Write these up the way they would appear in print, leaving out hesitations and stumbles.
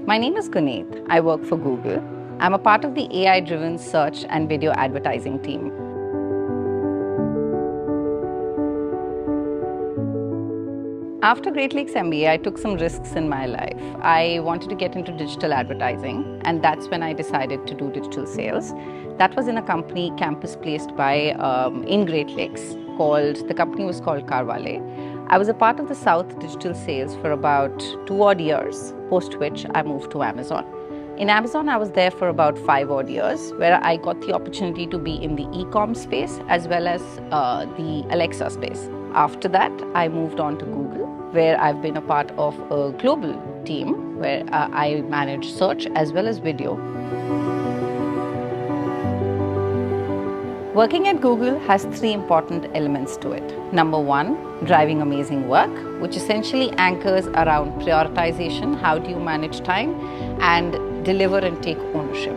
My name is Guneet. I work for Google. I'm a part of the AI-driven search and video advertising team. After Great Lakes MBA, I took some risks in my life. I wanted to get into digital advertising, and that's when I decided to do digital sales. That was in a company campus placed by in Great Lakes the company was called Carvale. I was a part of the South digital sales for about 2 odd years, post which I moved to Amazon. In Amazon, I was there for about 5 odd years, where I got the opportunity to be in the e-com space as well as the Alexa space. After that, I moved on to Google, where I've been a part of a global team where I manage search as well as video. Working at Google has 3 important elements to it. Number 1, driving amazing work, which essentially anchors around prioritization, how do you manage time, and deliver and take ownership.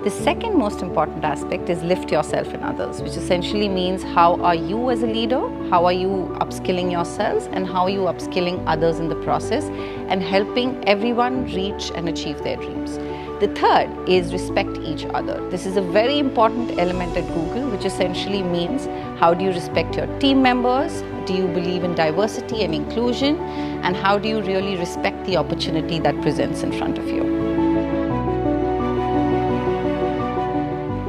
The second most important aspect is lift yourself and others, which essentially means how are you as a leader, how are you upskilling yourselves, and how are you upskilling others in the process and helping everyone reach and achieve their dreams. The third is respect each other. This is a very important element at Google, which essentially means how do you respect your team members, do you believe in diversity and inclusion, and how do you really respect the opportunity that presents in front of you.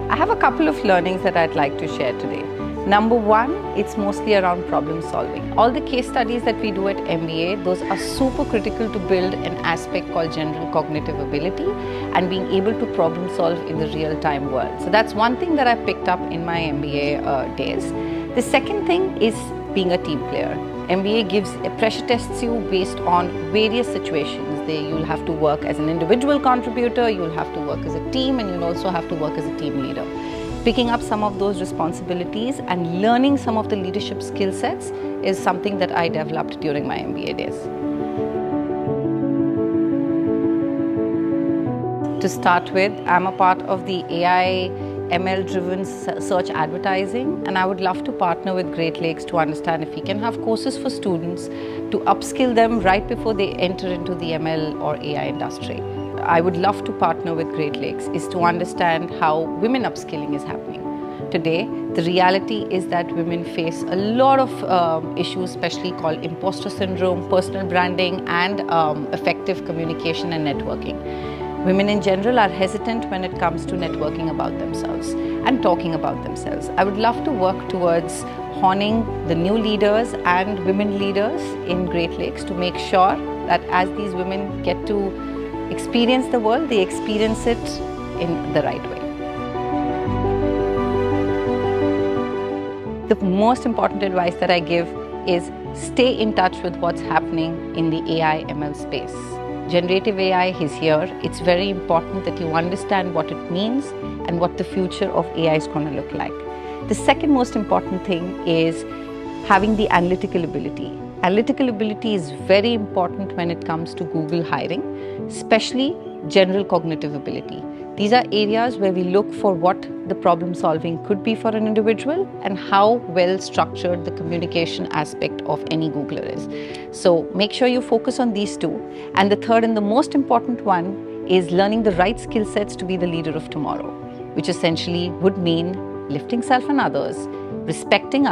I have a couple of learnings that I'd like to share today. Number 1, it's mostly around problem solving. All the case studies that we do at MBA, those are super critical to build an aspect called general cognitive ability and being able to problem solve in the real-time world. So that's one thing that I picked up in my MBA days. The second thing is being a team player. MBA pressure tests you based on various situations. You'll have to work as an individual contributor, you'll have to work as a team, and you'll also have to work as a team leader. Picking up some of those responsibilities and learning some of the leadership skill sets is something that I developed during my MBA days. To start with, I'm a part of the AI ML-driven search advertising, and I would love to partner with Great Lakes to understand if we can have courses for students to upskill them right before they enter into the ML or AI industry. I would love to partner with Great Lakes is to understand how women upskilling is happening. Today, the reality is that women face a lot of issues, especially called imposter syndrome, personal branding, and effective communication and networking. Women in general are hesitant when it comes to networking about themselves and talking about themselves. I would love to work towards honing the new leaders and women leaders in Great Lakes to make sure that as these women get to experience the world, they experience it in the right way. The most important advice that I give is stay in touch with what's happening in the AI ML space. Generative AI is here. It's very important that you understand what it means and what the future of AI is going to look like. The second most important thing is having the analytical ability. Analytical ability is very important when it comes to Google hiring, especially general cognitive ability. These are areas where we look for what the problem solving could be for an individual and how well structured the communication aspect of any Googler is. So make sure you focus on these two. And the third and the most important one is learning the right skill sets to be the leader of tomorrow, which essentially would mean lifting self and others, respecting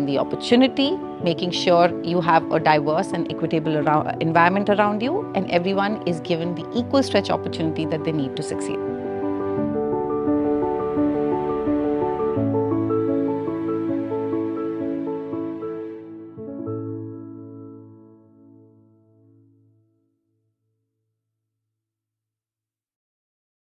the opportunity, making sure you have a diverse and equitable environment around you, and everyone is given the equal stretch opportunity that they need to succeed.